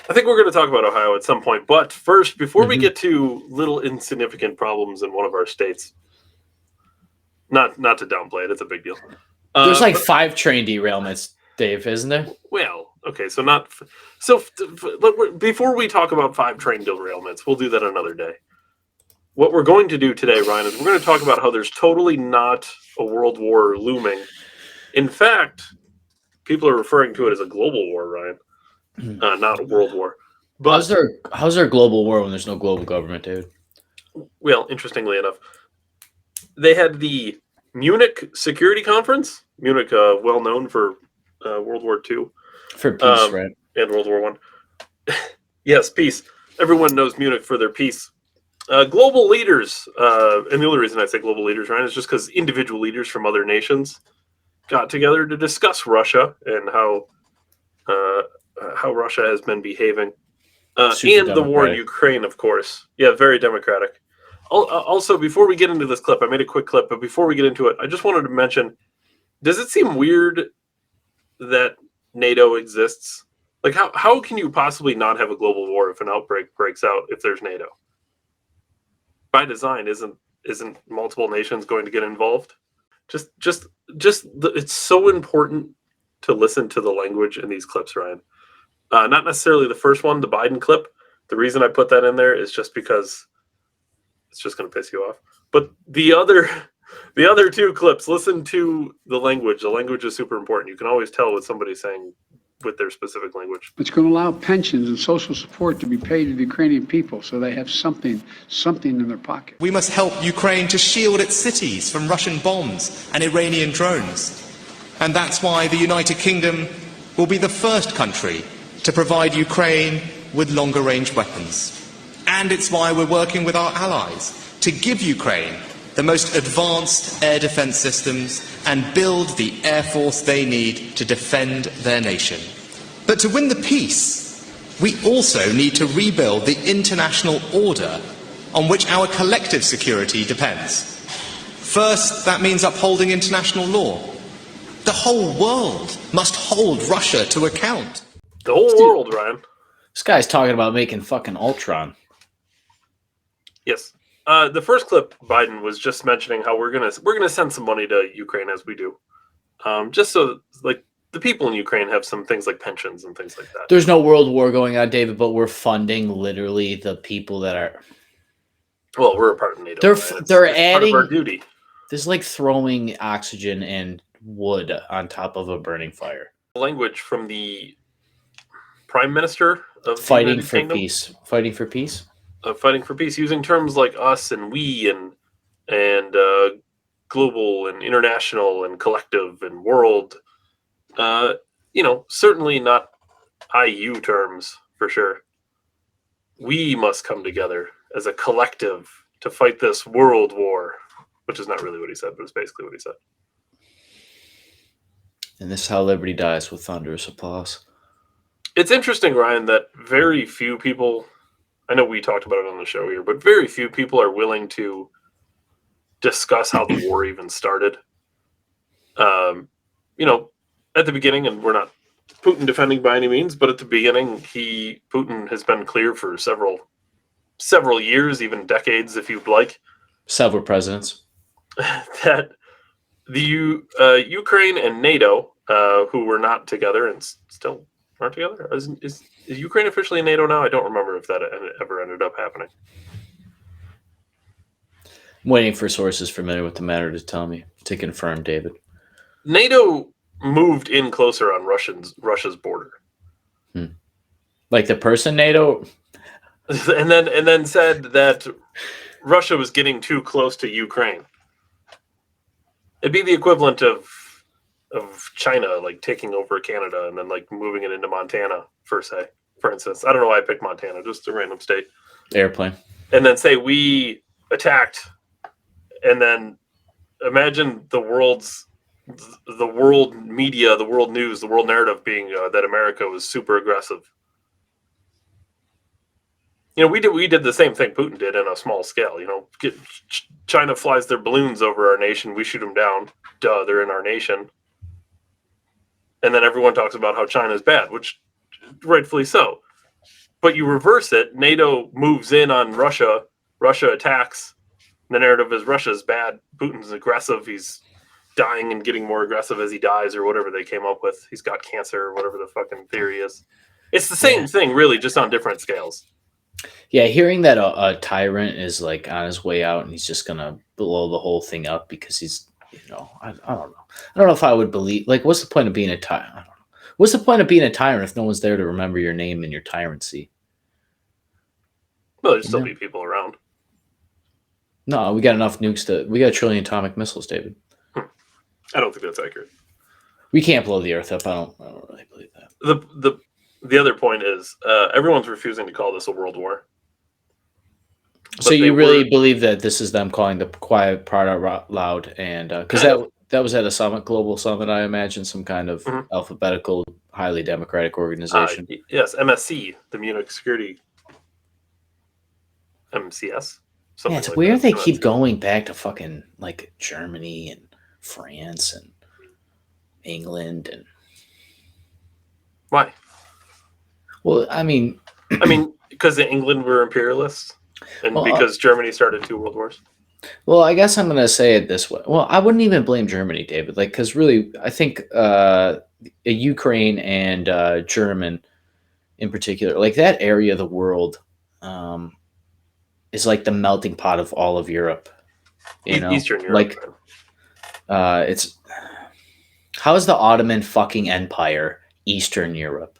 I think we're going to talk about Ohio at some point. But first, before we get to little insignificant problems in one of our states, not to downplay it, it's a big deal. There's like 5 train derailments, Dave, isn't there? Well, okay, before we talk about 5 train derailments, we'll do that another day. What we're going to do today, Ryan, is we're going to talk about how there's totally not a world war looming. In fact, people are referring to it as a global war, Ryan, not a world war. But how's there a global war when there's no global government, dude? Well, interestingly enough, they had the Munich Security Conference. Munich, well known for World War II. For peace, right? And World War I. Yes, peace. Everyone knows Munich for their peace. Global leaders, and the only reason I say global leaders, Ryan, is just because individual leaders from other nations got together to discuss Russia and how Russia has been behaving. And the war in Ukraine, of course. Yeah, very democratic. Also, before we get into this clip, I made a quick clip, but before we get into it, I just wanted to mention, does it seem weird that NATO exists? Like, how can you possibly not have a global war if an outbreak breaks out if there's NATO? By design, isn't multiple nations going to get involved? It's so important to listen to the language in these clips, Ryan. Not necessarily the first one, the Biden clip. The reason I put that in there is just because it's just going to piss you off. But the other 2 clips, listen to the language. The language is super important. You can always tell what somebody's saying with their specific language. It's going to allow pensions and social support to be paid to the Ukrainian people so they have something in their pocket. We must help Ukraine to shield its cities from Russian bombs and Iranian drones. And that's why the United Kingdom will be the first country to provide Ukraine with longer-range weapons. And it's why we're working with our allies to give Ukraine the most advanced air defense systems and build the air force they need to defend their nation. But to win the peace, we also need to rebuild the international order on which our collective security depends. First, that means upholding international law. The whole world must hold Russia to account. The whole world, Ryan. This guy's talking about making fucking Ultron. Yes. The first clip, Biden was just mentioning how we're gonna send some money to Ukraine as we do, just so like the people in Ukraine have some things like pensions and things like that. There's no world war going on, David, but we're funding literally the people that are. Well, we're a part of NATO. They're adding part of our duty. This is like throwing oxygen and wood on top of a burning fire. Language from the Prime Minister of fighting for peace. Fighting for peace. Fighting for peace, using terms like us and we and global and international and collective and world. Certainly not IU terms for sure. We must come together as a collective to fight this world war, which is not really what he said, but it's basically what he said. And this is how liberty dies, with thunderous applause. It's interesting, Ryan, that very few people, I know we talked about it on the show here, but very few people are willing to discuss how the war even started. At the beginning, and we're not Putin defending by any means, but at the beginning, Putin has been clear for several years, even decades, if you'd like. Several presidents. That the Ukraine and NATO, who were not together and still aren't together, is Ukraine officially in NATO now? I don't remember if that ever ended up happening. I'm waiting for sources familiar with the matter to tell me, to confirm, David. NATO moved in closer on Russia's border. Like the person NATO? And then said that Russia was getting too close to Ukraine. It'd be the equivalent of China like taking over Canada and then like moving it into Montana, for instance. I don't know why I picked Montana, just a random state. Airplane. And then say we attacked, and then imagine the world media, the world news, the world narrative being that America was super aggressive. We did the same thing Putin did on a small scale. China flies their balloons over our nation, we shoot them down. Duh, they're in our nation. And then everyone talks about how China's bad, which rightfully so. But you reverse it. NATO moves in on Russia. Russia attacks. The narrative is Russia's bad. Putin's aggressive. He's dying and getting more aggressive as he dies, or whatever they came up with. He's got cancer, or whatever the fucking theory is. It's the same thing, really, just on different scales. Yeah, hearing that a tyrant is like on his way out and he's just gonna blow the whole thing up because he's, I don't know. I don't know if I would believe. Like, what's the point of being a tyrant? I don't know. What's the point of being a tyrant if no one's there to remember your name and your tyrantcy? Well, there'd still be people around. No, we got enough nukes we got 1 trillion atomic missiles, David. I don't think that's accurate. We can't blow the earth up. I don't really believe that. The other point is everyone's refusing to call this a world war. So you really believe that this is them calling the quiet part out loud, and because that was at a summit, global summit, I imagine, some kind of alphabetical, highly democratic organization. Yes, MSC, the Munich Security MCS. Yeah, it's weird they keep going back to fucking like Germany and France and England and why? Well, I mean, because England were imperialists, and because Germany started 2 world wars. Well, I guess I'm going to say it this way. Well, I wouldn't even blame Germany, David. Like, because really, I think Ukraine and German, in particular, like that area of the world, is like the melting pot of all of Europe. Eastern Europe. Like, it's how is the Ottoman fucking Empire Eastern Europe?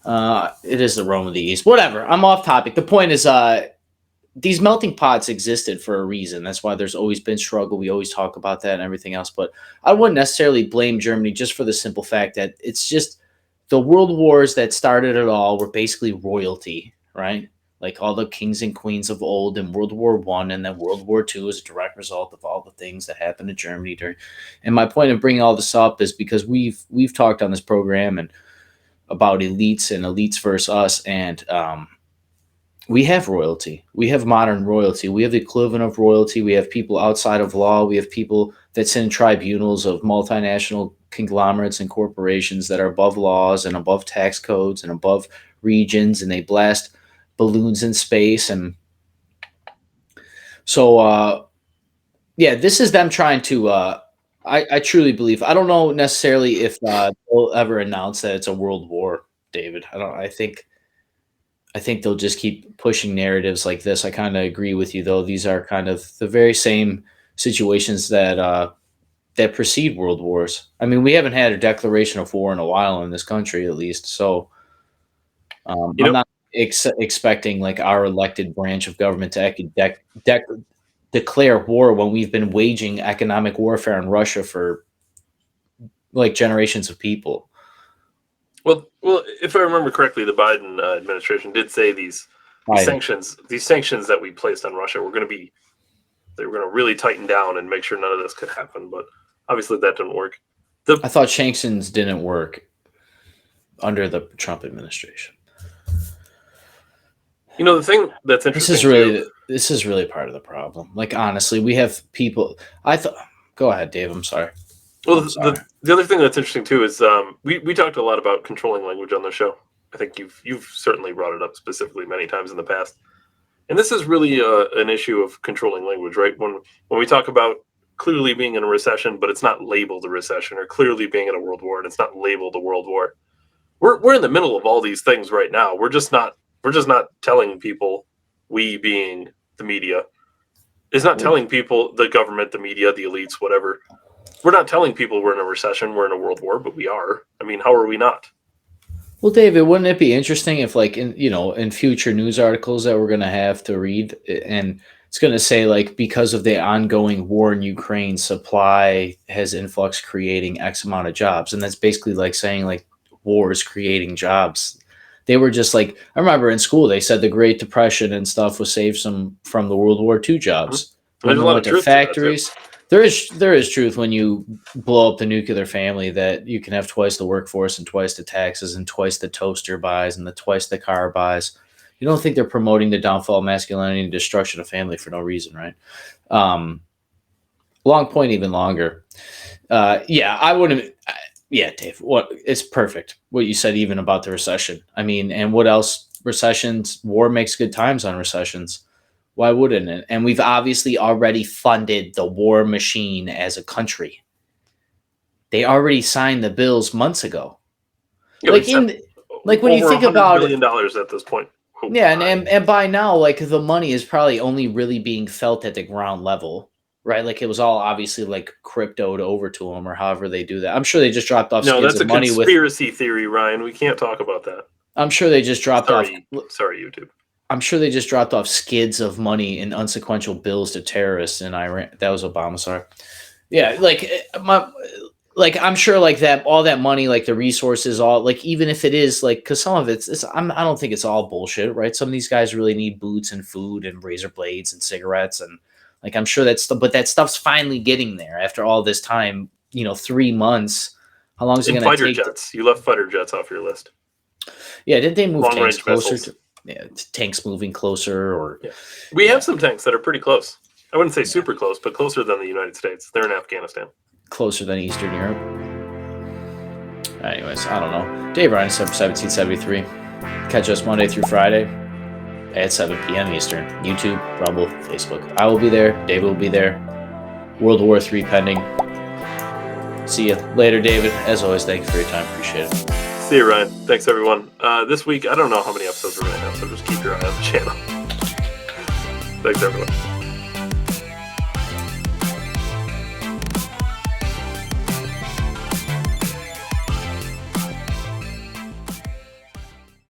It is the Rome of the East. Whatever. I'm off topic. The point is, these melting pots existed for a reason. That's why there's always been struggle. We always talk about that and everything else. But I wouldn't necessarily blame Germany just for the simple fact that it's just the world wars that started it all were basically royalty, right? Like all the kings and queens of old in World War I, and then World War II is a direct result of all the things that happened in Germany during. And my point of bringing all this up is because we've talked on this program and about elites and elites versus us, and we have royalty. We have modern royalty. We have the equivalent of royalty. We have people outside of law. We have people that sit in tribunals of multinational conglomerates and corporations that are above laws and above tax codes and above regions, and they blast balloons in space. And so, this is them trying to, I truly believe, I don't know necessarily if they'll ever announce that it's a world war, David. I think they'll just keep pushing narratives like this. I kind of agree with you, though. These are kind of the very same situations that precede world wars. I mean, we haven't had a declaration of war in a while in this country, at least. So I'm not expecting like our elected branch of government to actually declare war when we've been waging economic warfare on Russia for like generations of people. Well, if I remember correctly, the Biden administration did say these sanctions that we placed on Russia were going to really tighten down and make sure none of this could happen. But obviously, that didn't work. I thought sanctions didn't work under the Trump administration. The thing that's interesting. This is really part of the problem. Like, honestly, we have people. Go ahead, Dave. I'm sorry. Well, the other thing that's interesting too is we talked a lot about controlling language on the show. I think you've certainly brought it up specifically many times in the past, and this is really an issue of controlling language, right? When we talk about clearly being in a recession, but it's not labeled a recession, or clearly being in a world war and it's not labeled a world war. We're in the middle of all these things right now. We're just not telling people, we being the media, is not telling people, the government, the media, the elites, whatever. We're not telling people we're in a recession, we're in a world war, but we are. I mean, how are we not? Well, David, wouldn't it be interesting if, like, in future news articles that we're going to have to read, and it's going to say, like, because of the ongoing war in Ukraine, supply has influx creating X amount of jobs. And that's basically like saying, like, war is creating jobs. They were just like, I remember in school, they said the Great Depression and stuff was saved from the World War II jobs. There's a lot of truth factories. To that, there is truth when you blow up the nuclear family that you can have twice the workforce and twice the taxes and twice the toaster buys and twice the car buys. You don't think they're promoting the downfall of masculinity and destruction of family for no reason, right? Long point, even longer. I wouldn't. Yeah, Dave, it's perfect what you said even about the recession. I mean, and what else recessions, war makes good times on recessions. Why wouldn't it? And we've obviously already funded the war machine as a country. They already signed the bills months ago. Yeah, Like when you think about $100 billion at this point. Oh, yeah, and by now, like the money is probably only really being felt at the ground level, right? Like it was all obviously like cryptoed over to them, or however they do that. I'm sure they just dropped off. No, skids that's a of money conspiracy theory, Ryan. We can't talk about that. I'm sure they just dropped off. Sorry, YouTube. I'm sure they just dropped off skids of money in unsequential bills to terrorists in Iran. That was Obama, sorry. Yeah, I'm sure like that, all that money, like the resources, all like even if it is like, because some of it's I don't think it's all bullshit, right? Some of these guys really need boots and food and razor blades and cigarettes, and like I'm sure but that stuff's finally getting there after all this time. 3 months. How long is it going to take? Fighter jets. You left fighter jets off your list. Yeah, didn't they move tanks closer? Missiles. Tanks moving closer, or we have some tanks that are pretty close. I wouldn't say super close, but closer than the United States. They're in Afghanistan. Closer than Eastern Europe. Anyways, I don't know. Dave Ryan, 1773. Catch us Monday through Friday at 7 p.m. Eastern. YouTube, Rumble, Facebook. I will be there. David will be there. World War III pending. See you later, David. As always, thank you for your time. Appreciate it. See you, Ryan. Thanks, everyone. This week, I don't know how many episodes we're going to have, so just keep your eye on the channel. Thanks, everyone.